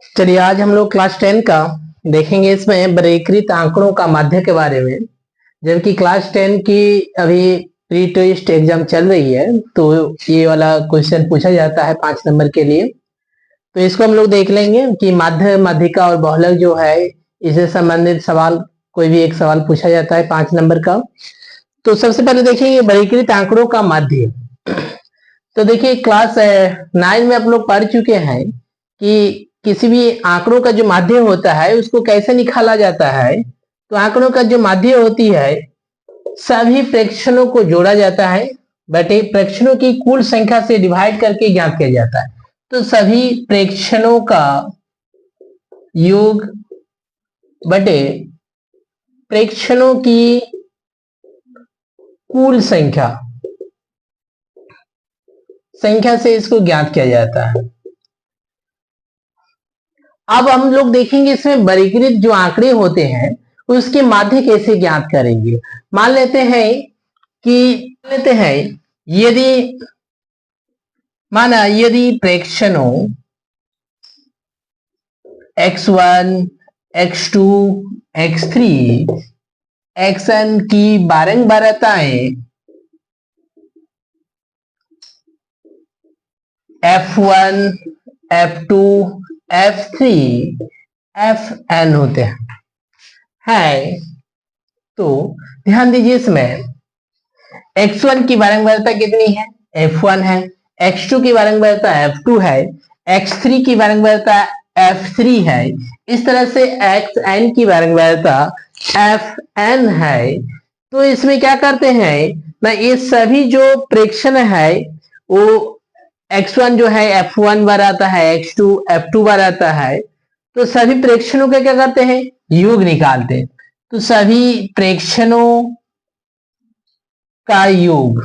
चलिए आज हम लोग क्लास 10 का देखेंगे। इसमें वर्गीकृत आंकड़ों का माध्य के बारे में। जबकि क्लास 10 की अभी प्री टेस्ट एग्जाम चल रही है, तो ये वाला क्वेश्चन पूछा जाता है 5 नंबर के लिए। तो इसको हम लोग देख लेंगे कि माध्य, माध्यिका और बहुलक जो है, इससे संबंधित सवाल, कोई भी एक सवाल पूछा जाता है 5 नंबर का। तो सबसे पहले देखेंगे वर्गीकृत आंकड़ों का माध्य। तो देखिए क्लास 9 में आप लोग पढ़ चुके हैं कि किसी भी आंकड़ों का जो माध्य होता है उसको कैसे निकाला जाता है। तो आंकड़ों का जो माध्य होती है, सभी प्रेक्षणों को जोड़ा जाता है बटे प्रेक्षणों की कुल संख्या से डिवाइड करके ज्ञात किया जाता है। तो सभी प्रेक्षणों का योग बटे प्रेक्षणों की कुल संख्या से इसको ज्ञात किया जाता है। अब हम लोग देखेंगे इसमें वर्गीकृत जो आंकड़े होते हैं उसके माध्य कैसे ज्ञात करेंगे। मान लेते हैं यदि यदि प्रेक्षणों x1, x2, x3, xn की बारंबारताएं f1, f2, f3, fn होते हैं। तो ध्यान दीजिए, इसमें x1 की बारंबारता कितनी है? f1 है। x2 की बारंबारता f2 है। x3 की बारंबारता f3 है। इस तरह से xn की बारंबारता fn है। तो इसमें क्या करते हैं ना, ये सभी जो प्रेक्षण है वो x1 जो है f1 बार आता है, x2 f2 बार आता है। तो सभी प्रेक्षणों का क्या करते हैं, योग निकालते हैं। तो सभी प्रेक्षणों का योग,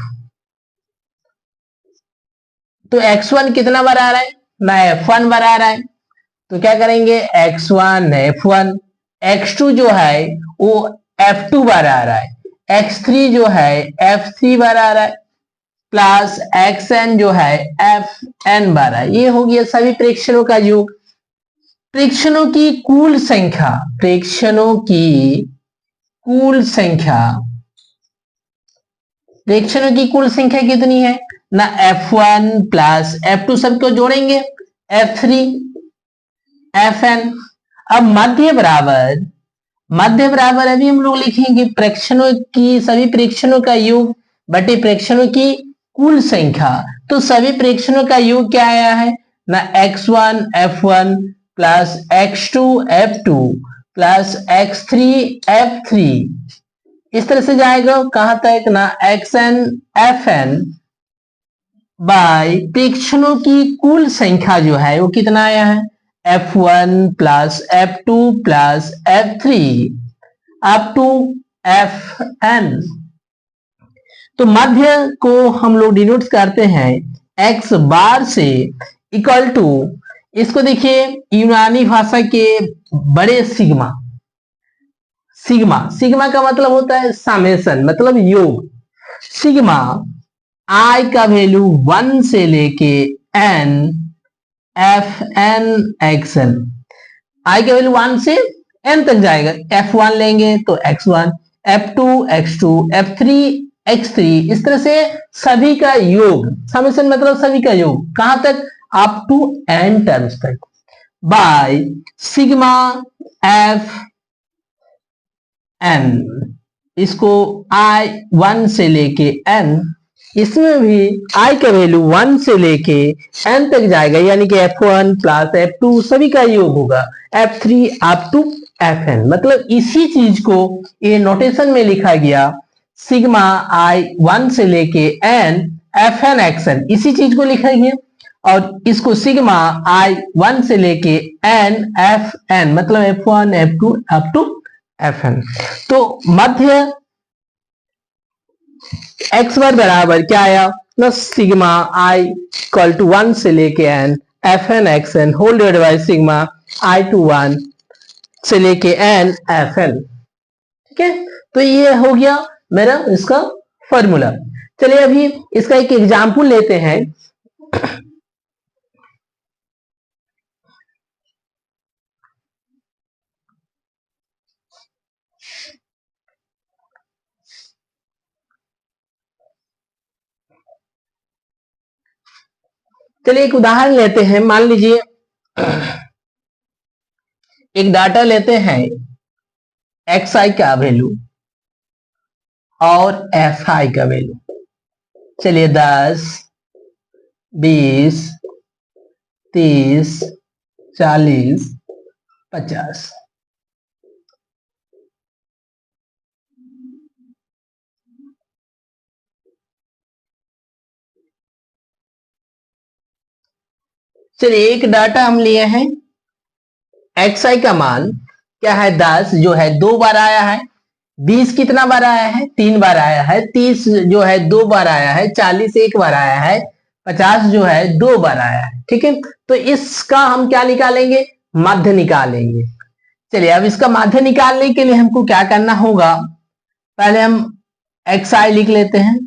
तो x1 कितना बार आ रहा है ना, f1 बार आ रहा है। तो क्या करेंगे, x1 f1, x2 जो है वो f2 बार आ रहा है, x3 जो है f3 बार आ रहा है, प्लस xn जो है fn बार है। ये हो गया सभी प्रेक्षणों का योग। प्रेक्षणों की कुल संख्या, प्रेक्षणों की कुल संख्या, प्रेक्षणों की कुल संख्या कितनी है ना, f1 प्लस f2 सबको जोड़ेंगे f3 fn। अब मध्य बराबर अभी हम लोग लिखेंगे प्रेक्षणों की, सभी प्रेक्षणों का योग बटे प्रेक्षणों की कुल संख्या। तो सभी प्रेक्षणों का योग क्या आया है ना, x1 f1 plus x2 f2 plus x3 f3। इस तरह से जाएगा कहां तक ना, xn fn बाय प्रेक्षणों की कुल संख्या जो है वो कितना आया है, f1 plus f2 plus f3 up to fn। तो मध्य को हम लोग डिनोट करते हैं x बार से इक्वल टू, इसको देखिए यूनानी भाषा के बड़े सिग्मा, सिग्मा का मतलब होता है समेशन, मतलब योग। सिग्मा आई का वैल्यू 1 से लेके n एफ एन एक्सन, आई का वैल्यू 1 से n तक जाएगा। f1 लेंगे तो x1, f2 x2, f3 x3, इस तरह से सभी का योग, समेशन मतलब सभी का योग कहां तक, अप टू n टर्म्स तक, बाय सिग्मा एफ एन। इसको i 1 से लेके n, इसमें भी i का वैल्यू 1 से लेके n तक जाएगा, यानी कि f1 प्लस f2 सभी का योग होगा f3 अप टू fn। मतलब इसी चीज को ये नोटेशन में लिखा गया, सिग्मा i 1 से लेके n fn एक्सन, इसी चीज को लिखा गया। और इसको सिग्मा i 1 से लेके n fn मतलब f1 f2 up to fn। तो मध्य x बार बराबर क्या आया ना, सिग्मा i इक्वल टू 1 से लेके n fn xn whole divide by sigma i to 1 से लेके n fn। ठीक है, तो ये हो गया मेरा इसका फॉर्मूला। चलिए अभी इसका एक एग्जाम्पल लेते हैं। चलिए एक उदाहरण लेते हैं। मान लीजिए एक डाटा लेते हैं एक्स आई का वैल्यू और एफ आई का वैल्यू। चलिए 10, 20, 30, 40, 50। चलिए एक डाटा हम लिए हैं, एक्स आई का मान क्या है 10 जो है 2 बार आया है, 20 कितना बार आया है 3 बार आया है, 30 जो है 2 बार आया है, 40 1 बार आया है, 50 जो है 2 बार आया है। ठीक है, तो इसका हम क्या निकालेंगे, माध्य निकालेंगे। चलिए अब इसका माध्य निकालने के लिए हमको क्या करना होगा, पहले हम एक्स आई लिख लेते हैं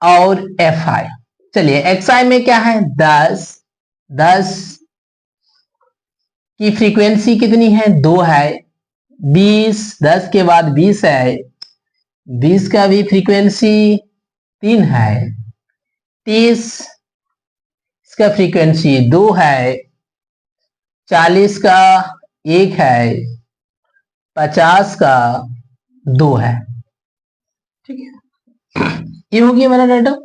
और एफ आई। चलिए एक्स आई में क्या है 10, 10 की फ्रीक्वेंसी कितनी है 2 है, 20 10 के बाद 20 है, 20 का भी फ्रीक्वेंसी 3 है, 30 इसका फ्रीक्वेंसी 2 है, 40 का 1 है, 50 का 2 है। ठीक है, ये हो गया मेरा डाटा।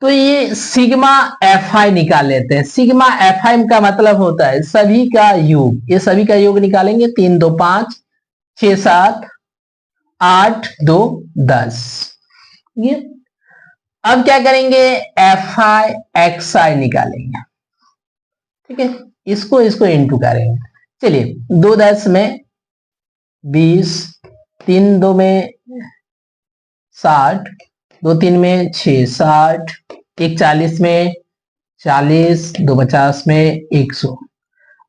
तो ये सिग्मा एफ आई निकाल लेते हैं। सिग्मा एफ आई का मतलब होता है सभी का योग। ये सभी का योग निकालेंगे, 3 2 5, 6 7, 8 2 10। ये अब क्या करेंगे, एफ आई एक्स आई निकालेंगे। ठीक है, इसको इसको इंटू करेंगे। चलिए 2 10 में 20, 3 2 में 60, 2 3 में 6 60, 1 40 में 40, 2 50 में 100।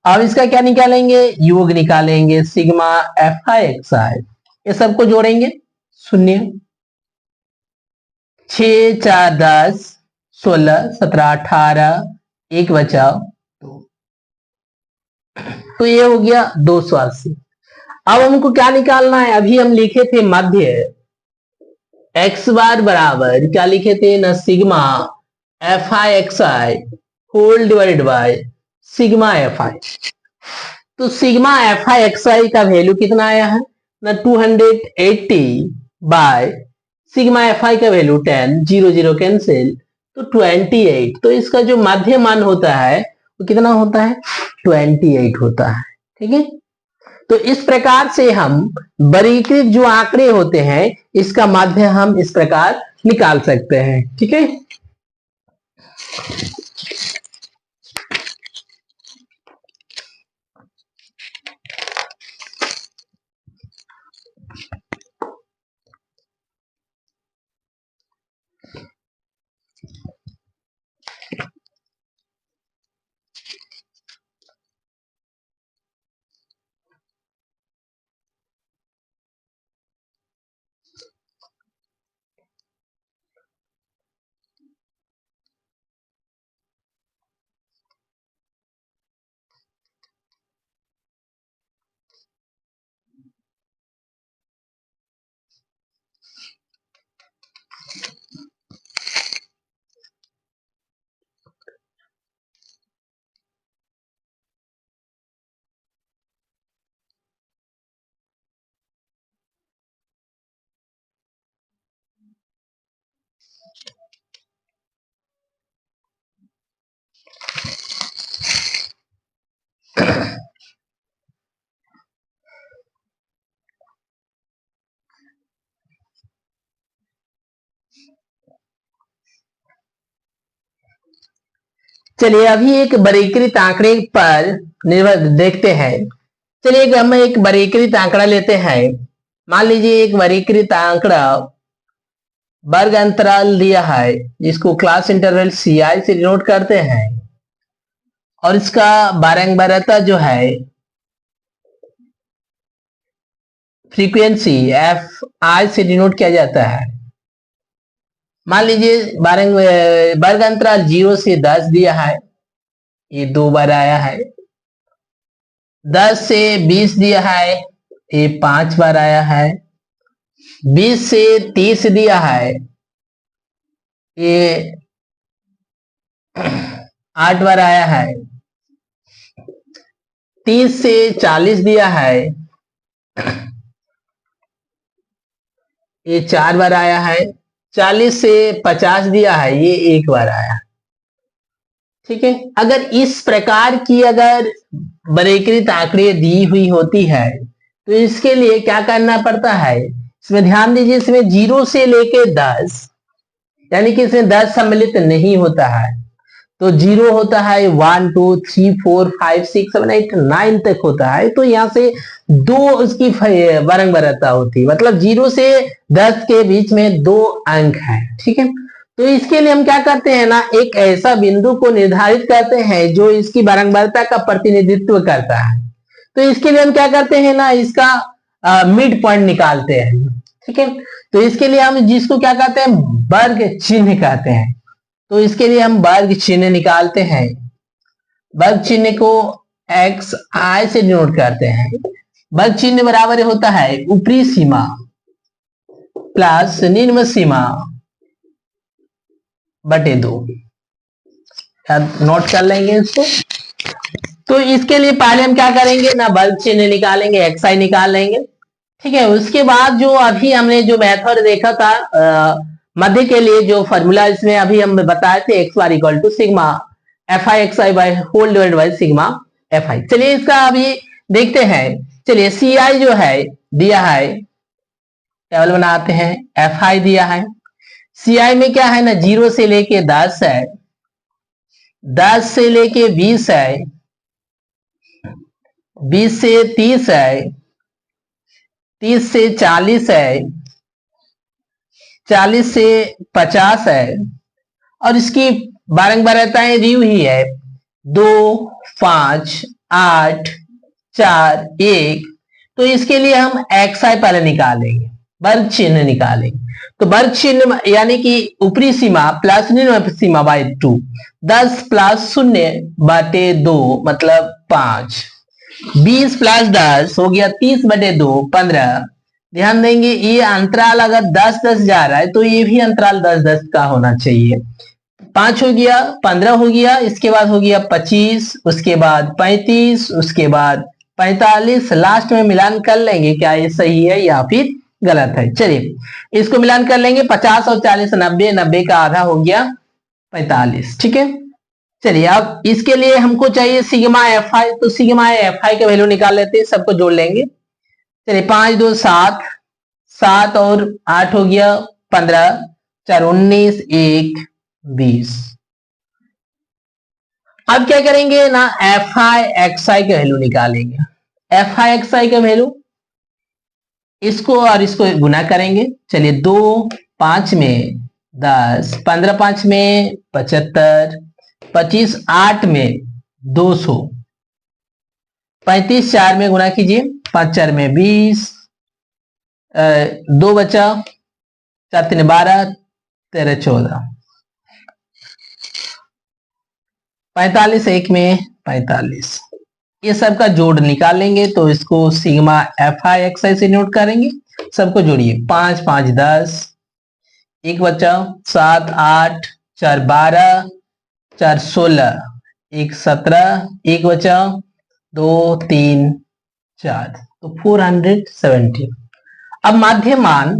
अब इसका क्या निकालेंगे, योग निकालेंगे, सिग्मा एफ आई एक्स आई। ये सबको जोड़ेंगे, 0 6 4 10, 16 17 18, 1 बचाओ 2। तो ये हो गया 280। अब हमको क्या निकालना है, अभी हम लिखे थे मध्य एक्स बार बराबर क्या लिखे थे ना, sigma F I X I whole divided by sigma F I. तो sigma F I X I का वैल्यू कितना आया है ना 280 बाय सिग्मा एफ आई का वैल्यू 10, 0 0 कैंसिल, तो 28। तो इसका जो माध्य मान होता है वो कितना होता है, 28 होता है। ठीक है, तो इस प्रकार से हम वर्गीकृत जो आंकड़े होते हैं इसका माध्य हम इस प्रकार निकाल सकते हैं। ठीक है, चलिए अभी एक वर्गीकृत आंकड़े पर निर्भर देखते हैं। चलिए हम एक वर्गीकृत आंकड़ा लेते हैं। मान लीजिए एक वर्गीकृत आंकड़ा वर्ग अंतराल दिया है जिसको क्लास इंटरवल सी आई से डिनोट करते हैं और इसका बारंबारता जो है फ्रीक्वेंसी एफ आई से डिनोट किया जाता है। मान लीजिए वर्ग अंतराल 0 से 10 दिया है, ये 2 बार आया है। 10 से 20 दिया है, ये 5 बार आया है। 20 से 30 दिया है, ये 8 बार आया है। 30 से 40 दिया है, ये 4 बार आया है। 40 से 50 दिया है, ये 1 बार आया। ठीक है, अगर इस प्रकार की अगर वर्गीकृत आंकड़े दी हुई होती है तो इसके लिए क्या करना पड़ता है, इसमें ध्यान दीजिए, इसमें 0 से लेके 10, यानी कि इसमें 10 सम्मिलित नहीं होता है। तो 0 होता है, 1 2 3 4 5 6 7 8 9 तक होता है। तो यहां से 2 उसकी बारंबारता होती है, मतलब 0 से 10 के बीच में 2 अंक है। ठीक है, तो इसके लिए हम क्या करते हैं ना, एक ऐसा बिंदु को निर्धारित करते हैं जो इसकी बारंबारता का प्रतिनिधित्व करता है। तो इसके लिए हम क्या करते हैं ना, इसका मिड पॉइंट निकालते हैं। ठीक है, तो इसके लिए हम जिसको क्या कहते हैं, वर्ग चिन्ह कहते हैं। तो इसके लिए हम वर्ग चिन्ह निकालते हैं। वर्ग चिन्ह को एक्स आई से डिनोट करते हैं। वर्ग चिन्ह बराबर होता है ऊपरी सीमा प्लस निम्न सीमा बटे 2। नोट कर लेंगे इसको। तो इसके लिए पहले हम क्या करेंगे ना, वर्ग चिन्ह निकालेंगे, एक्स आई निकाल लेंगे। ठीक है, उसके बाद जो अभी हमने जो मेथड देखा था मध्य के लिए, जो फॉर्मूला इसमें अभी हम बताए थे, X bar equal to sigma F I X I by whole divide by sigma F I. चलिए इसका अभी देखते हैं। चलिए सी आई जो है दिया है, टेबल बनाते हैं। एफ आई दिया है, सी आई में क्या है ना, 0 से लेके 10 है, 10 से लेके 20 है, 20 से 30 है, 30 से 40 है, 40 से 50 है, और इसकी बारंबारताएं दी हुई है 2 5 8 4 1। तो इसके लिए हम एक्स आई पहले निकालेंगे, वर्ग चिन्ह निकालेंगे। तो वर्ग चिन्ह यानी कि ऊपरी सीमा प्लस निम्न सीमा बाई 2, 10 प्लस 0 बटे 2 मतलब 5, 20 प्लस 10 हो गया 30 बटे 2 15। ध्यान देंगे ये अंतराल अगर 10 10 जा रहा है तो ये भी अंतराल 10 10 का होना चाहिए। 5 हो गया, 15 हो गया, इसके बाद हो गया 25, उसके बाद 35, उसके बाद 45, लास्ट में मिलान कर लेंगे क्या ये सही है या फिर गलत है। चलिए इसको मिलान कर लेंगे, 50 और 40 90, 90 का आधा हो गया 45। ठीक है, चलिए अब इसके लिए हमको चाहिए सिग्मा एफ आई। तो सिग्मा एफ आई का वैल्यू निकाल लेते हैं, सबको जोड़ लेंगे। चलिए 5 2 7, 7 और 8 हो गया 15, 4 19, 1 20। अब क्या करेंगे ना, एफ आई एक्स आई का वैल्यू निकालेंगे। एफ आई एक्स आई का वैल्यू, इसको और इसको गुना करेंगे। चलिए 2 5 में 10, 15 5 में 75, 25 8 में 200, 35 4 में गुना कीजिए, 5 4 में 20, 2 बचा, 4 3 12, 13 14, 45 1 में 45। ये सब का जोड़ निकालेंगे तो इसको सिग्मा एफ आई एक्स आई से नोट करेंगे। सबको जोड़िए, 5 5 10, 1 बचा, 7 8, 4 12, 4 16, 1 17, 1 बचा, 2 3 4, तो 470। अब माध्य मान,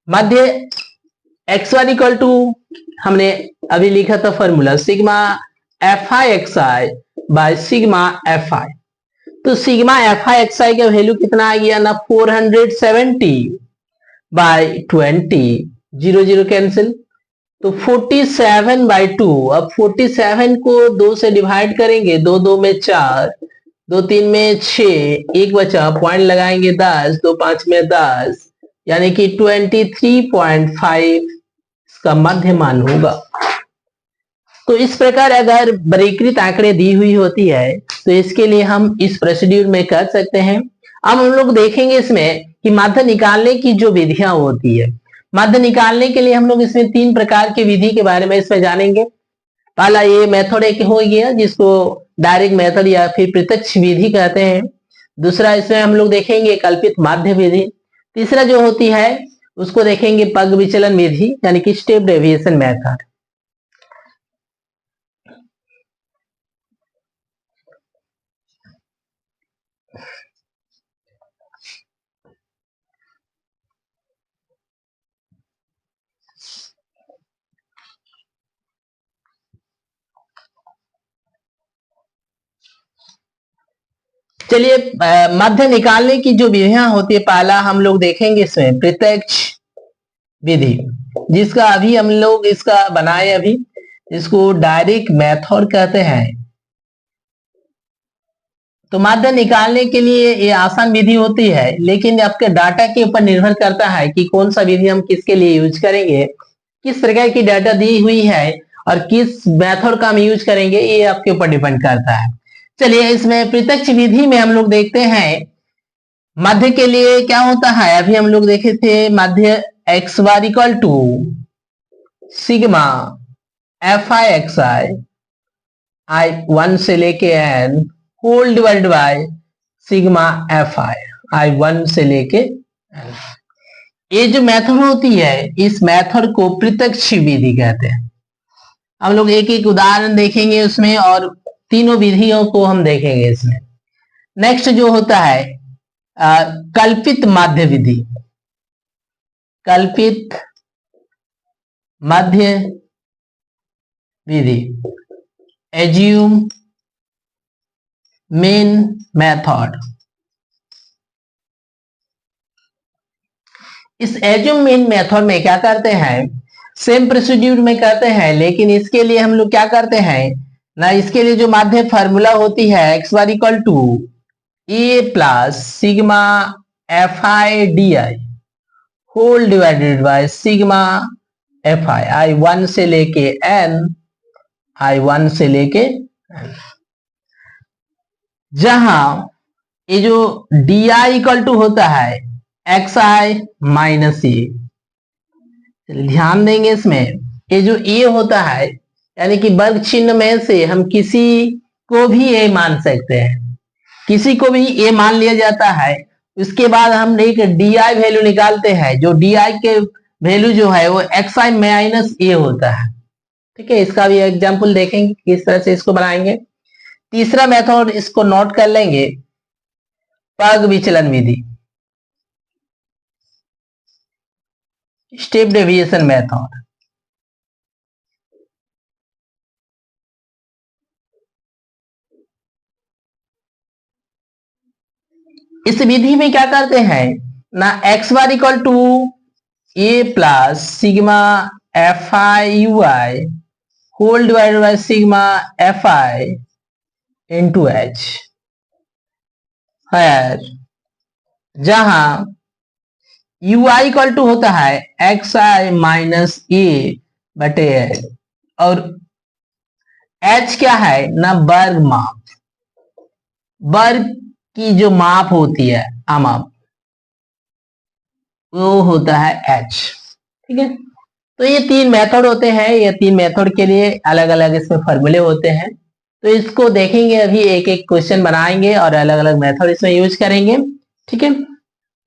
माध्य एक्स वाई इक्वल टू हमने अभी लिखा था formula sigma F I X I by sigma F I. तो sigma F I X I का वैल्यू कितना आ गया ना, 470 बाय 20, 0 0 कैंसिल, तो 47 बाय 2। अब 47 को 2 से डिवाइड करेंगे, 2 2 में 4, 2 3 में 6, 1 बचा, पॉइंट लगाएंगे 10, 2 5 में 10, यानी कि 23.5 इसका मध्य मान होगा। तो इस प्रकार अगर वर्गीकृत आंकड़े दी हुई होती है तो इसके लिए हम इस प्रोसीड्यूर में कर सकते हैं। अब हम लोग देखेंगे इसमें कि माध्य निकालने की जो विधियां होती है, माध्य निकालने के लिए हम लोग इसमें 3 प्रकार की विधि के बारे में इसमें जानेंगे। पहला ये मेथड एक हो गया जिसको डायरेक्ट मेथड या फिर प्रत्यक्ष विधि कहते हैं। दूसरा इसमें हम लोग देखेंगे कल्पित माध्य विधि। तीसरा जो होती है उसको देखेंगे पग विचलन विधि यानी कि स्टेप डेविएशन मेथड। चलिए मध्य निकालने की जो विधियां होती है, पहला हम लोग देखेंगे इसमें प्रत्यक्ष विधि, जिसका अभी हम लोग इसका बनाए अभी, इसको डायरेक्ट मेथड कहते हैं। तो माध्य निकालने के लिए ये आसान विधि होती है, लेकिन आपके डाटा के ऊपर निर्भर करता है कि कौन सा विधि हम किसके लिए यूज करेंगे, किस प्रकार की डाटा दी हुई है और किस मेथड का हम यूज करेंगे, ये आपके ऊपर डिपेंड करता है। चलिए इसमें प्रत्यक्ष विधि में हम लोग देखते हैं माध्य के लिए क्या होता है। अभी हम लोग देखे थे माध्य X bar equal to sigma F I X I 1 से लेके N whole divide by sigma F I 1 से लेके एन। ये जो मेथड होती है, इस मेथड को प्रत्यक्ष विधि कहते हैं। हम लोग एक एक उदाहरण देखेंगे उसमें और तीनों विधियों को हम देखेंगे इसमें। नेक्स्ट जो होता है कल्पित माध्य विधि। कल्पित माध्य विधि, एज्यूम मेन मेथड। इस एज्यूम मेन मेथड में क्या करते हैं, सेम प्रोसीड्यूर में करते हैं, लेकिन इसके लिए हम लोग क्या करते हैं ना, इसके लिए जो माध्य फार्मूला होती है X bar equal to A plus sigma F I D I whole divided by sigma F I 1 से लेके एन, आई 1 से लेके एन, जहां ये जो डी आई इक्वल टू होता है एक्स आई माइनस ए। ध्यान देंगे इसमें, ये जो ए होता है यानी कि वर्ग चिन्ह में से हम किसी को भी ए मान सकते हैं, किसी को भी ए मान लिया जाता है। उसके बाद हम एक डी आई वैल्यू निकालते हैं, जो डी आई के वैल्यू जो है वो एक्स आई माइनस ए होता है। ठीक है, इसका भी एग्जाम्पल देखेंगे किस तरह से इसको बनाएंगे। तीसरा मेथड इसको नोट कर लेंगे, पग विचलन विधि, स्टेप डेविएशन मेथड। इस विधि में क्या करते हैं ना, X bar equal to A plus sigma F I U I whole divided by sigma F I into H है, जहां यू आई इक्वल टू होता है एक्स आई माइनस ए बटे एच, और एच क्या है ना, वर्ग माप, वर्ग की जो माप होती है आमाप, वो होता है एच। ठीक है, तो ये तीन मेथड होते हैं, ये तीन मेथड के लिए अलग अलग इसमें फॉर्मूले होते हैं। तो इसको देखेंगे अभी, एक एक क्वेश्चन बनाएंगे और अलग अलग मेथड इसमें यूज करेंगे। ठीक है,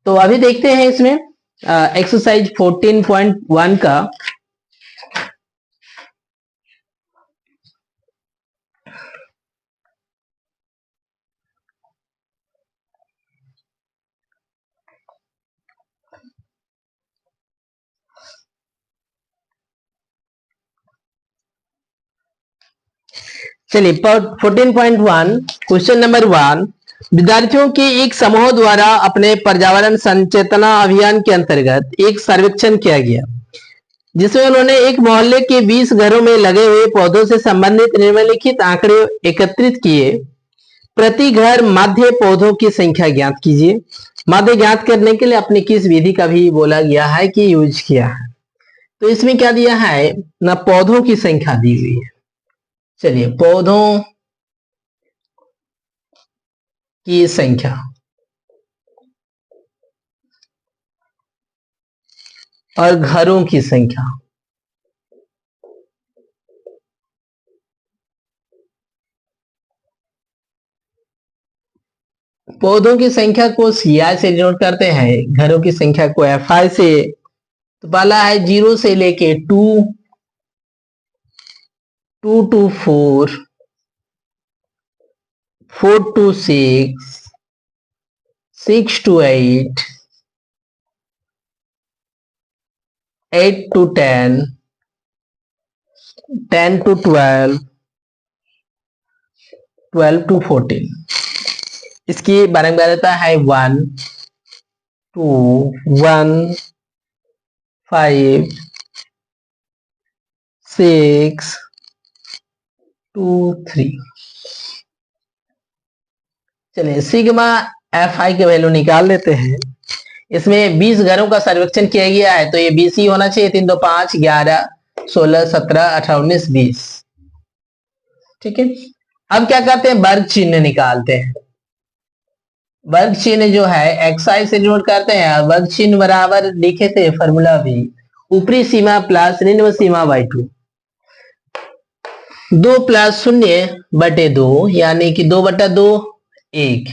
तो अभी देखते हैं इसमें एक्सरसाइज 14.1 का। चलिए 14.1 क्वेश्चन नंबर 1, विद्यार्थियों के एक समूह द्वारा अपने पर्यावरण संचेतना अभियान के अंतर्गत एक सर्वेक्षण किया गया, जिसमें उन्होंने एक मोहल्ले के 20 घरों में लगे हुए पौधों से संबंधित निम्नलिखित आंकड़े एकत्रित किए। प्रति घर माध्य पौधों की संख्या ज्ञात कीजिए। माध्य ज्ञात करने के लिए अपनी किस विधि का भी बोला गया है कि यूज किया है। तो इसमें क्या दिया है ना, पौधों की संख्या दी हुई है। चलिए पौधों की संख्या और घरों की संख्या। पौधों की संख्या को CI से डिनोट करते हैं, घरों की संख्या को FI से। तो पहला है 0 से लेके 2, 2 to 4, 4 to 6, 6 to 8, 8 to 10, 10 to 12, 12 to 14। इसकी बारंबारता है 1 2 1 5 6 2 3। चलिए सिग्मा एफ आई की वैल्यू निकाल लेते हैं। इसमें 20 घरों का सर्वेक्षण किया गया है, तो ये 20 ही होना चाहिए। 3 2 5 11 16 17 18 19 20। ठीक है, अब क्या करते हैं, वर्ग चिन्ह निकालते हैं। वर्ग चिन्ह जो है एक्स से नोट करते हैं। वर्ग चिन्ह बराबर लिखे थे फॉर्मूला भी, ऊपरी सीमा प्लस निम्न सीमा बाई 2। 2 प्लस 0/2 यानी कि 2/2 1।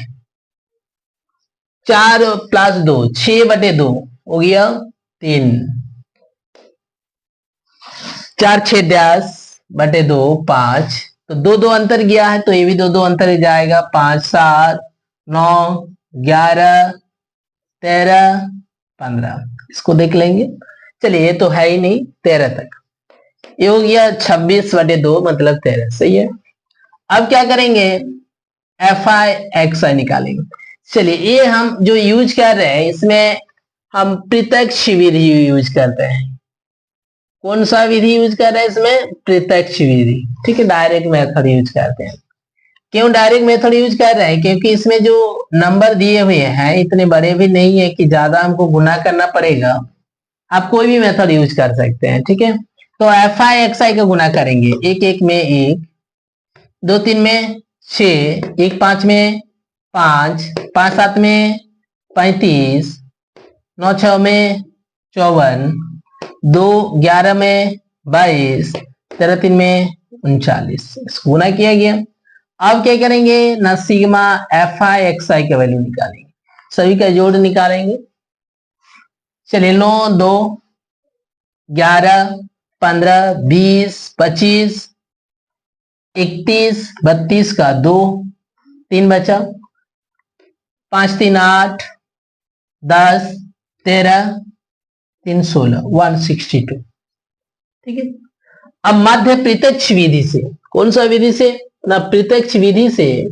4 प्लस 2 6/2 हो गया 3। 4 6 10/2 5। तो 2 2 अंतर गया है, तो ये भी 2 2 अंतर जाएगा। 5 7 9 11 13 15। इसको देख लेंगे। चलिए ये तो है ही नहीं, 13 तक। ये हो गया 26/2 मतलब 13। सही है। अब क्या करेंगे, एफ आई एक्स आई निकालेंगे। चलिए ये हम जो यूज कर रहे हैं इसमें हम प्रत्यक्ष विधि यूज करते हैं। कौन सा विधि यूज कर रहे हैं इसमें, प्रत्यक्ष विधि। ठीक है, डायरेक्ट मेथड यूज करते हैं। क्यों डायरेक्ट मेथड यूज कर रहे हैं, क्योंकि इसमें जो नंबर दिए हुए हैं इतने बड़े भी नहीं है कि ज्यादा हमको गुना करना पड़ेगा। आप कोई भी मेथड यूज कर सकते हैं। ठीक है, तो एफ आई एक्स आई का गुना करेंगे। 1 1 में 1, 2 3 में 6, 1 5 में 5, 5 7 में 35, 9 6 में 54, 2 11 में 22, 13 3 में 39। इसको गुना किया गया। अब क्या करेंगे ना, sigma F I X I का वैल्यू निकालेंगे, सभी का जोड़ निकालेंगे। चलिए 9 2 11 15 20 25 31 32 का 2 3 बचा। 5 3 8 10 13 3 16 162। ठीक है, अब माध्य प्रत्यक्ष विधि से, कौन सा विधि से ना, प्रत्यक्ष विधि से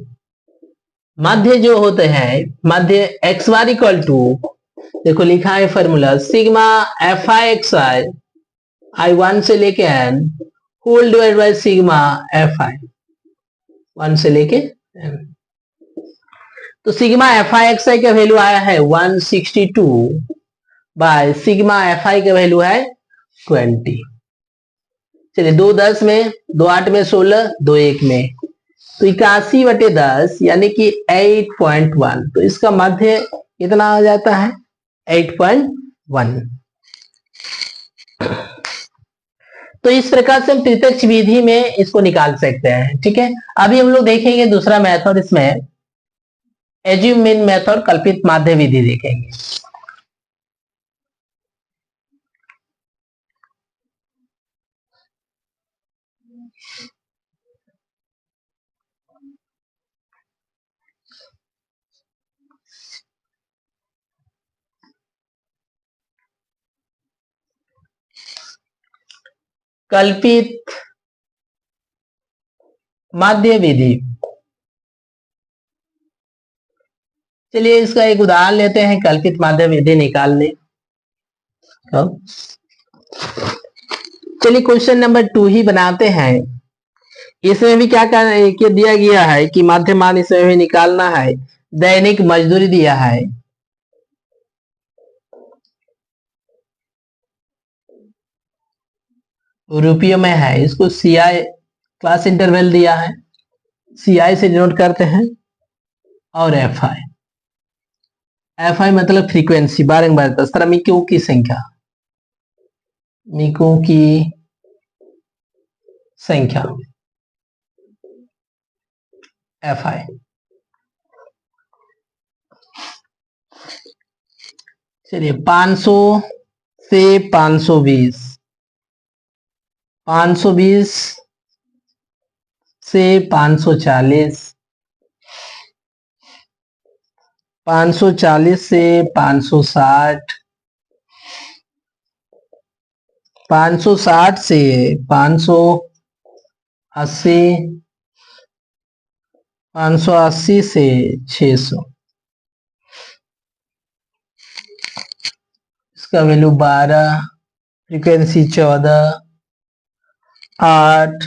माध्य जो होते हैं, माध्य एक्स बार इक्वल टू, देखो लिखा है formula sigma F I X I I 1 से लेके N whole divide by sigma F I 1 से लेके एन। तो sigma F I X I का वैल्यू आया है 162 बाय सिग्मा एफ आई का वैल्यू है 20। चलिए 2 10 में, 2 8 में 16, 2 1 में, तो 81/10 यानी कि 8.1। तो इसका मध्य कितना आ जाता है, 8.1। तो इस प्रकार से हम प्रत्यक्ष विधि में इसको निकाल सकते हैं। ठीक है, अभी हम लोग देखेंगे दूसरा मेथड, इसमें एज्यूम मीन मेथड, कल्पित माध्य विधि देखेंगे। कल्पित माध्य विधि, चलिए इसका एक उदाहरण लेते हैं, कल्पित माध्य विधि निकालने। चलिए क्वेश्चन नंबर 2 ही बनाते हैं। इसमें भी क्या दिया गया है कि माध्य मान इसमें भी निकालना है। दैनिक मजदूरी दिया है, रुपयों में है। इसको सीआई क्लास इंटरवल दिया है, सीआई से डिनोट करते हैं। और एफ आई, एफ आई मतलब फ्रीक्वेंसी, बारंबारता, श्रमिकों की संख्या, श्रमिकों की संख्या एफ आई। चलिए 500 से 520, 520 से 540, 540 से 560, 560 से 580, 580 से 600, इसका वैल्यू 12, फ्रीक्वेंसी 14, 8,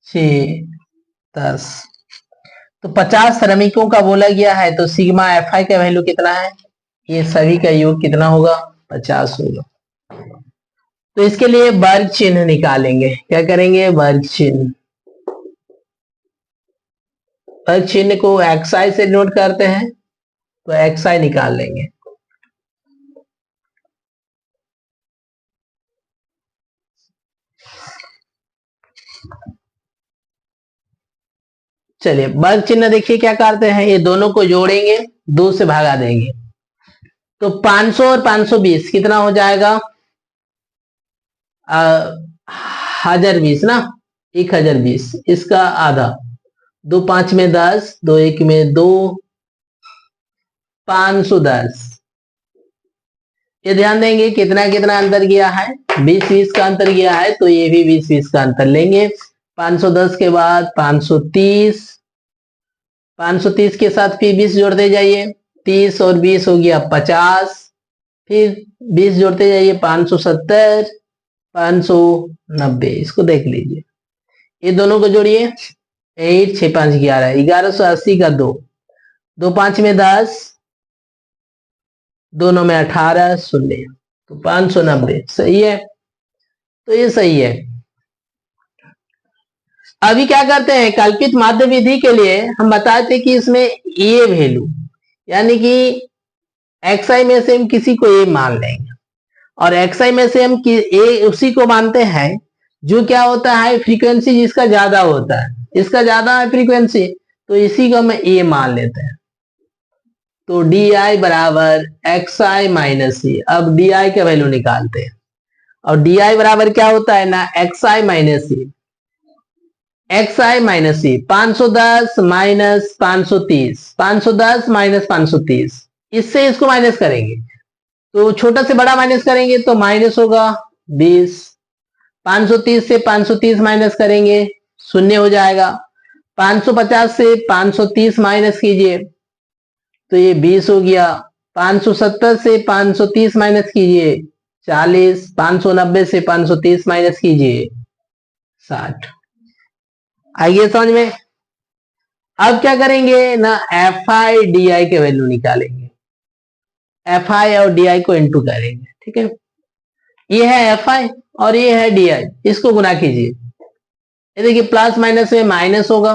6, 10। तो 50 श्रमिकों का बोला गया है, तो सिग्मा एफ आई का वैल्यू कितना है? ये सभी का योग कितना होगा? 50 होगा। तो इसके लिए वर्ग चिन्ह निकालेंगे। क्या करेंगे? वर्ग चिन्ह। वर्ग चिन्ह को एक्स से नोट करते हैं, तो एक्स निकाल लेंगे। चलिए वर्ग चिन्ह देखिए क्या करते हैं, ये दोनों को जोड़ेंगे, 2 से भागा देंगे, तो 500 और 520 कितना हो जाएगा? 1020 ना, 1020, इसका आधा, 2 5 में 10, 2 1 में 2, 510। ये ध्यान देंगे कितना कितना अंतर गया है, 20-20 का अंतर गया है, तो ये भी 20-20 का अंतर लेंगे। 510 के बाद 530, 530 के साथ फिर 20 जोड़ते जाइए, 30 और 20 हो गया 50, फिर 20 जोड़ते जाइए 570, 590। इसको देख लीजिए, ये दोनों को जोड़िए, 8 6 5 11, 1180 का 2, 2 5 में 10, 2 9 में 18, 0, तो 590 सही है। तो ये सही है। अभी क्या करते हैं, कल्पित माध्य विधि के लिए हम बताए थे कि इसमें ए वैल्यू, यानी कि xi में से हम किसी को ए मान लेंगे, और xi में से हम ए उसी को मानते हैं जो क्या होता है, फ्रीक्वेंसी जिसका ज्यादा होता है, इसका ज्यादा है फ्रीक्वेंसी, तो इसी को हम ए मान लेते हैं। तो डी आई बराबर xi माइनस सी। अब डी आई का वैल्यू निकालते हैं, और डी आई बराबर क्या होता है ना, xi माइनस सी, xi माइनस सी, 510 माइनस 530, 510 माइनस 530, इससे इसको माइनस करेंगे, तो छोटा से बड़ा माइनस करेंगे तो माइनस होगा 20, 530 से 530 माइनस करेंगे, शून्य हो जाएगा। 550 से 530 माइनस कीजिए, तो ये 20 हो गया। 570 से 530 माइनस कीजिए, 40, 590 से 530 माइनस कीजिए, 60। आइए समझ में। अब क्या करेंगे ना, एफ आई डी आई के वैल्यू निकालेंगे, एफ आई और डी आई को इंटू करेंगे, ठीक है। ये है एफ आई और ये है डी आई, इसको गुना कीजिए, ये देखिए प्लस माइनस में माइनस होगा,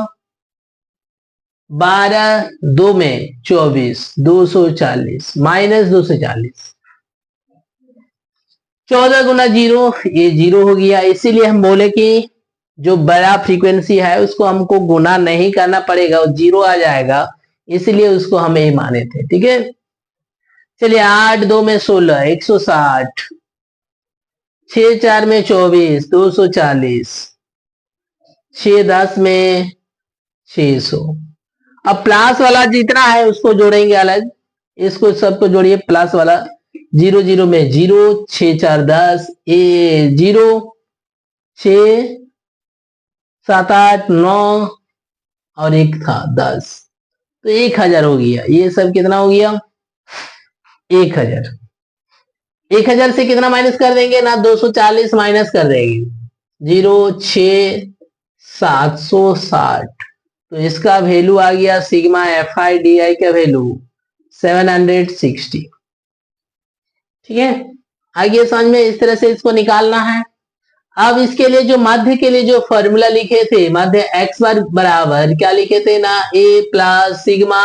12 2 में 24, 240 माइनस 240, 14 गुना 0, ये 0 हो गया। इसीलिए हम बोले कि जो बड़ा फ्रीक्वेंसी है उसको हमको गुना नहीं करना पड़ेगा, वो 0 आ जाएगा, इसलिए उसको हम ए माने थे, ठीक है। चलिए 8 2 में 16, 160, 6 4 में 24, 240, 6 10 में 600। अब प्लस वाला जितना है उसको जोड़ेंगे अलग, इसको सबको जोड़िए, प्लस वाला 0 0 में 0, 6 4 10, 0, 6 7 8 9 और एक था 10, तो 1000 हो गया। ये सब कितना हो गया? 1000। 1000 से कितना माइनस कर देंगे ना, 240 माइनस कर देंगे, 0 6 760, तो इसका वैल्यू आ गया सिग्मा एफ आई डी आई का वैल्यू 760, ठीक है। आगे समझ में, इस तरह से इसको निकालना है। अब इसके लिए जो माध्य के लिए जो फॉर्मूला लिखे थे, माध्य एक्स बार बराबर क्या लिखे थे ना, A plus sigma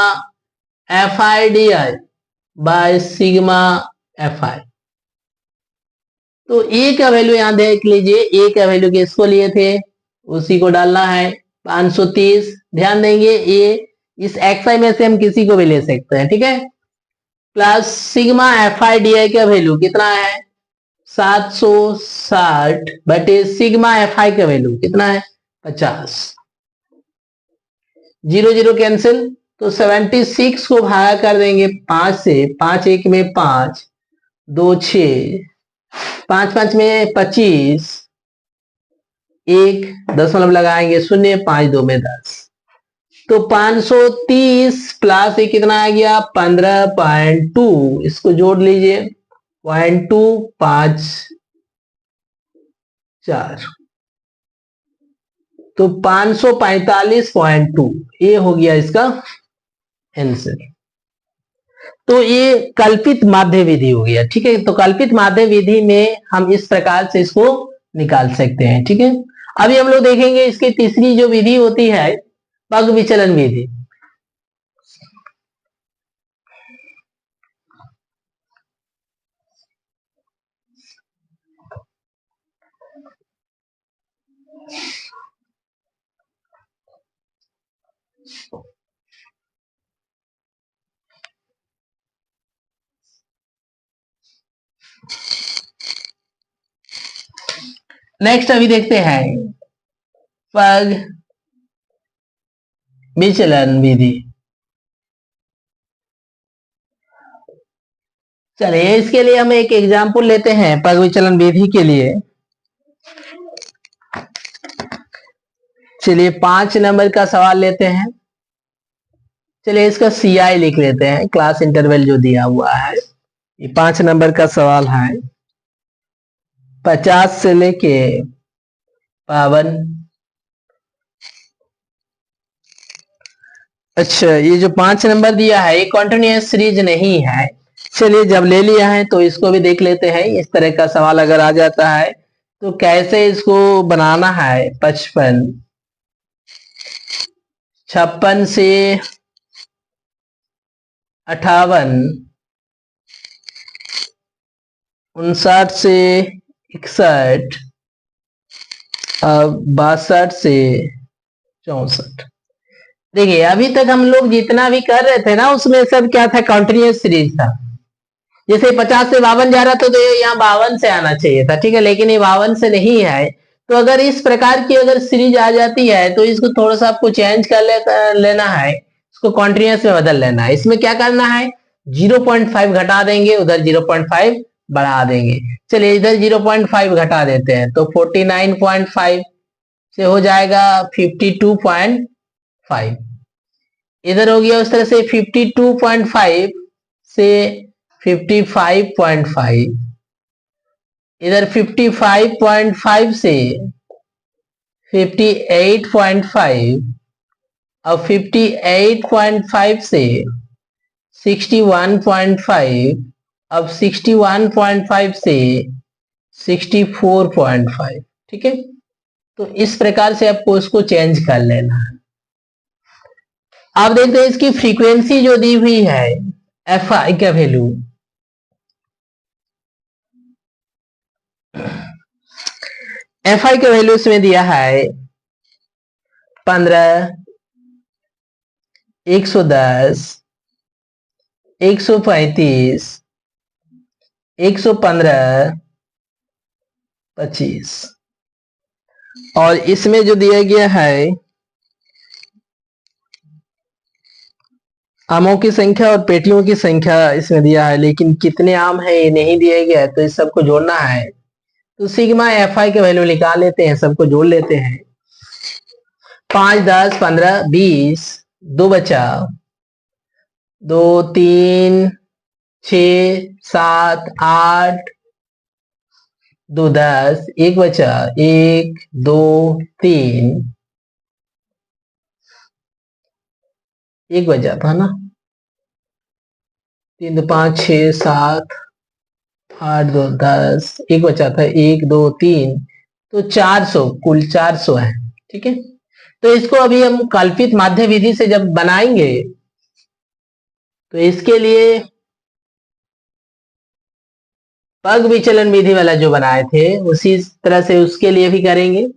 F I D I by sigma F I. तो ए का वैल्यू यहां देख लीजिए, ए का वैल्यू किसको लिए थे, उसी को डालना है, 530। ध्यान देंगे ये इस एक्स आई में से हम किसी को भी ले सकते हैं, ठीक है। Plus sigma F I D आई का वैल्यू कितना है, 760 बटे सिग्मा एफ आई का वैल्यू कितना है, 50। 0 0 कैंसिल, तो 76 को भागा कर देंगे 5 से, 5 1 में 5, 2 6, 5 5 में 25, 1 दशमलव लगाएंगे 0, 5 2 में 10, तो 530 प्लस ये कितना आ गया 15.2, इसको जोड़ लीजिए 0.254, तो 545.2 ये हो गया इसका आंसर। तो ये कल्पित माध्य विधि हो गया। ठीक है, तो कल्पित माध्य विधि में हम इस प्रकार से इसको निकाल सकते हैं। ठीक है, अभी हम लोग देखेंगे इसकी तीसरी जो विधि होती है पग विचलन विधि। नेक्स्ट अभी देखते हैं पग विचलन विधि। चलिए इसके लिए हम एक एग्जाम्पल लेते हैं पग विचलन विधि के लिए। चलिए 5 नंबर का सवाल लेते हैं। चलिए इसका CI लिख लेते हैं, क्लास इंटरवल जो दिया हुआ है। ये 5 नंबर का सवाल है, 50 से लेके 52। अच्छा, ये जो 5 नंबर दिया है ये कॉन्टिन्यूअस सीरीज नहीं है। चलिए जब ले लिया है तो इसको भी देख लेते हैं। इस तरह का सवाल अगर आ जाता है तो कैसे इसको बनाना है। 55, 56 से 58, 59 से 61 और 62 से 64। देखिए अभी तक हम लोग जितना भी कर रहे थे ना उसमें सब क्या था, कॉन्टिन्यूअस सीरीज था। जैसे 50 से 52 जा रहा था तो ये यहाँ 52 से आना चाहिए था। ठीक है, लेकिन ये 52 से नहीं है। तो अगर इस प्रकार की अगर सीरीज आ जाती है तो इसको थोड़ा सा आपको चेंज कर लेना है, इसको कॉन्टिन्यूअस में बदल लेना है। इसमें क्या करना है, 0.5 घटा देंगे, उधर 0.5 बढ़ा देंगे। चलिए इधर 0.5 घटा देते हैं तो 49.5 से हो जाएगा 52.5। इधर हो गया उस तरह से 52.5 से 55.5, इधर 55.5 से 58.5 और 58.5 से 61.5, अब 61.5 से 64.5। ठीक है, तो इस प्रकार से आपको उसको चेंज कर लेना है। आप देखते हैं इसकी फ्रीक्वेंसी जो दी हुई है Fi का वैल्यू, Fi का वैल्यू इसमें दिया है 15, 110, 135, 115, 25। और इसमें जो दिया गया है आमों की संख्या और पेटियों की संख्या इसमें दिया है, लेकिन कितने आम है ये नहीं दिया गया है। तो इस सबको जोड़ना है, तो सिग्मा Fi के वैल्यू निकाल लेते हैं, सबको जोड़ लेते हैं। 5, 10, 15, 20, 2 बचा, 2, 3, 6, 7, 8, 2, 10, 1 बचा, 1, 2, 3, 1 बचा था ना, 3, 2, 5, 6, 7, 8, 2, 10, 1 बचा था, 1, 2, 3, तो 400, कुल 400 है। ठीक है, तो इसको अभी हम कल्पित माध्य विधि से जब बनाएंगे तो इसके लिए पग विचलन विधि वाला जो बनाए थे उसी तरह से उसके लिए भी करेंगे।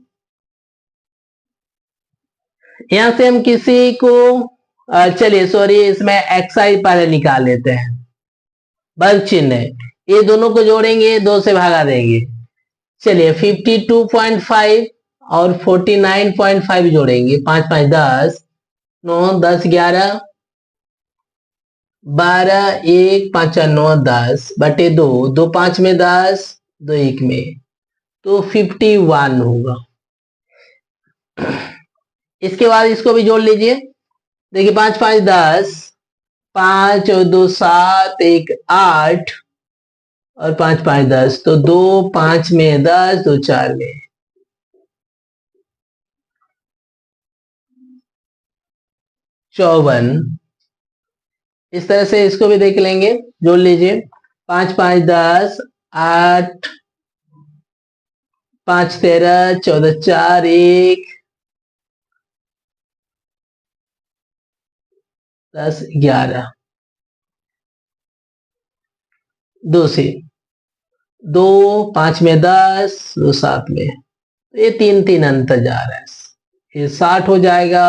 यहां से हम किसी को चलिए सॉरी, इसमें xi पहले निकाल लेते हैं, वर्ग चिन्ह है, ये दोनों को जोड़ेंगे, 2 से भागा देंगे। चलिए 52.5 और 49.5 जोड़ेंगे, 5, 5, 10, 9, 10, 11, 12, 1, 5, 9, 10 बटे 2, 2, 5 में 10, 2, 1 में, तो 51 होगा। इसके बाद इसको भी जोड़ लीजिए, देखिए 5 5 10, 5 और 2 7, 1 8 और 5 5 10, तो 2 5 में 10, 2 4 में 54। इस तरह से इसको भी देख लेंगे, जोड़ लीजिए। 5 5 10, 8 5 13, 14 4 1 10 11, 2 से 2 5 में 10, 2 7 में, ये 3 3 अंतर जा रहा है, ये 60 हो जाएगा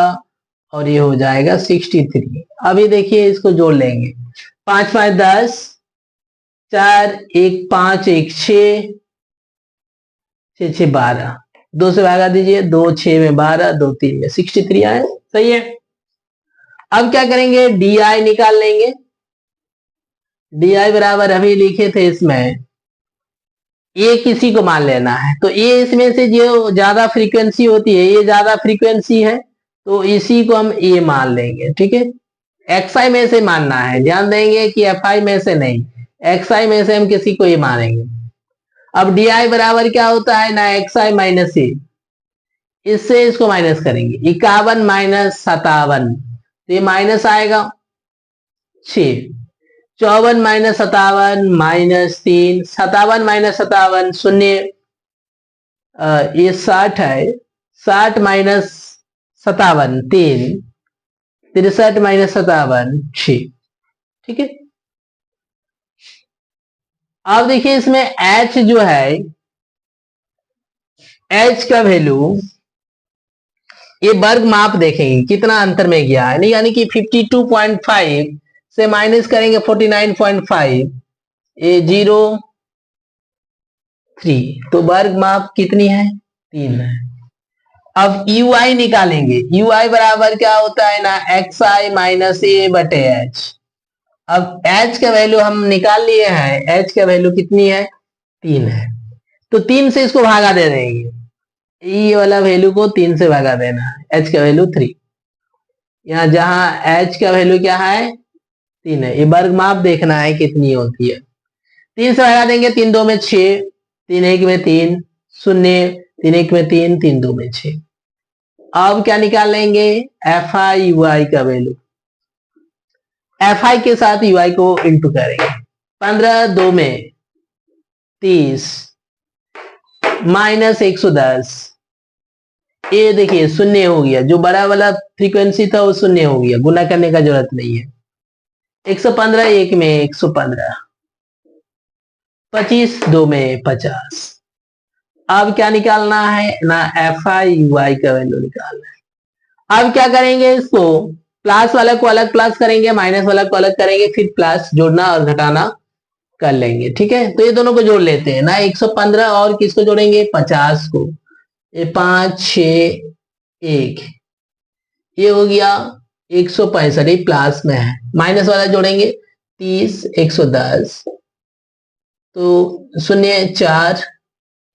और ये हो जाएगा 63। अभी देखिए इसको जोड़ लेंगे। 5 5 10, 4 1 5 1 6, 6 6 12, 2 से भागा दीजिए, 2 6 में 12, 2 3 में 63 आए। सही है। अब क्या करेंगे, डी आई निकाल लेंगे। डी आई बराबर अभी लिखे थे इसमें, ये किसी को मान लेना है, तो ये इसमें से जो ज्यादा फ्रीक्वेंसी होती है, ये ज्यादा फ्रीक्वेंसी है, तो इसी को हम ए मान लेंगे। ठीक है, एक्स आई में से मानना है, ध्यान देंगे कि एफ आई में से नहीं, एक्स आई में से हम किसी को ये मानेंगे। अब डी आई बराबर क्या होता है ना, एक्स आई माइनस ए, इससे इसको माइनस करेंगे, 51 माइनस 57, तो ये माइनस आएगा 6, 54 माइनस 57 माइनस 3, 57 माइनस 57 शून्य, ये 60 है, 60 माइनस 57 3, 63 माइनस 57 6। ठीक है, अब देखिए इसमें h जो है, h का वैल्यू, ये वर्ग माप देखेंगे कितना अंतर में गया है, यानी कि 52.5 से माइनस करेंगे 49.5, ये 0 3, तो वर्ग माप कितनी है, 3 है। अब यू आई निकालेंगे, यू आई बराबर क्या होता है ना, एक्स आई माइनस ए बटे एच। अब एच का वैल्यू हम निकाल लिए हैं, एच का वैल्यू कितनी है, 3 है, तो 3 से इसको भागा दे देंगे, ये वाला वैल्यू को 3 से भागा देना है, एच का वैल्यू 3, यहाँ जहां एच का वैल्यू क्या है, 3 है, ये वर्ग माप देखना है कितनी होती है। 3 से भगा देंगे, 3 2 में 6, 3 1 में 3 शून्य, 3 1 में 3, 3 2 में 6। अब क्या निकाल लेंगे, एफ आई यू आई का वैल्यू, एफ आई के साथ यू आई को इंटू करेंगे, 15 2 में 30 माइनस 110, ये देखिए शून्य हो गया, जो बड़ा वाला फ्रीक्वेंसी था वो शून्य हो गया, गुना करने का जरूरत नहीं है। 115 1 में 115, 25 2 में 50। अब क्या निकालना है ना, एफ आई यू आई का वैल्यू निकालना है। अब क्या करेंगे, इसको प्लस वाला को अलग प्लस करेंगे, माइनस वाला को अलग करेंगे, फिर प्लस जोड़ना और घटाना कर लेंगे। ठीक है, तो ये दोनों को जोड़ लेते हैं ना, 115 और किसको जोड़ेंगे, 50 को, ये 5 6 1, ये हो गया 165, ये प्लस में है, माइनस वाला जोड़ेंगे 30 110, तो 0 4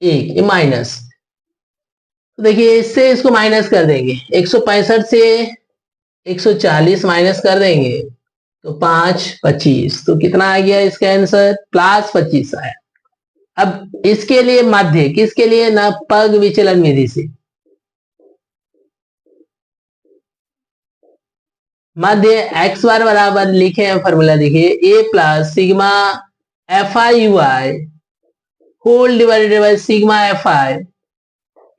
1, ये माइनस, तो देखिए इससे इसको माइनस कर देंगे, 165 से 140 माइनस कर देंगे, तो 5 25, तो कितना आ गया इसका आंसर, प्लस 25 आया। अब इसके लिए माध्य, किसके लिए ना, पग विचलन विधि से माध्य एक्स बार बराबर लिखे हैं फॉर्मूला, देखिए A plus sigma F I U I whole divided by sigma F I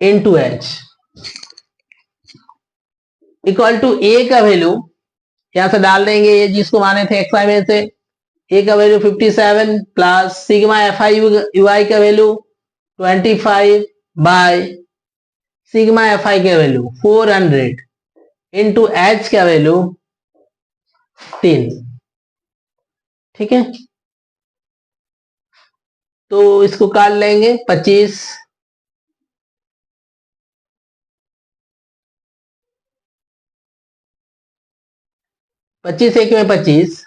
into H equal to A का वैल्यू यहां से डाल देंगे, ये जिसको माने थे एक्स आई में से, ए का value 57 plus sigma F I U I का value 25 by sigma F I का वैल्यू 400 इंटू एच का वैल्यू 3। ठीक है, तो इसको काट लेंगे, 25 25 1 में 25,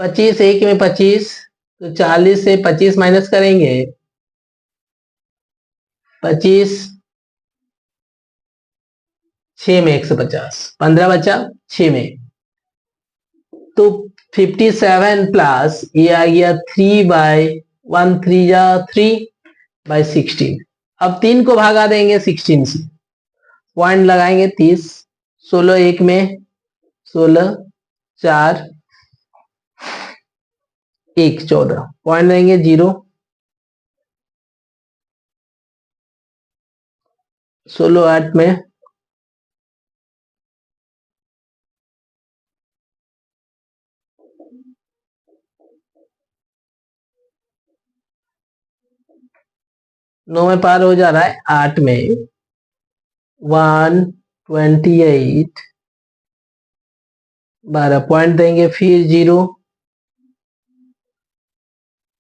25 1 में 25, तो 40 से 25 माइनस करेंगे, 25 6 में 150, 15 बचा 6 में, तो 57 प्लस ये आ गया 3/1, 3 जा 3/16। अब 3 को भागा देंगे 16 से, पॉइंट लगाएंगे 30, 16 1 में 16, 4 1 14, पॉइंट देंगे 0, 16 8 में 9 में पार हो जा रहा है, 8 में 128, 12 पॉइंट देंगे, फिर 0,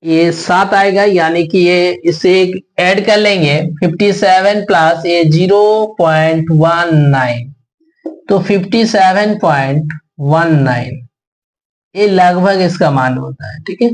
ये 7 आएगा, यानी कि ये इसे ऐड कर लेंगे 57 प्लस ये 0.19, तो 57.19 ये लगभग इसका मान होता है। ठीक है,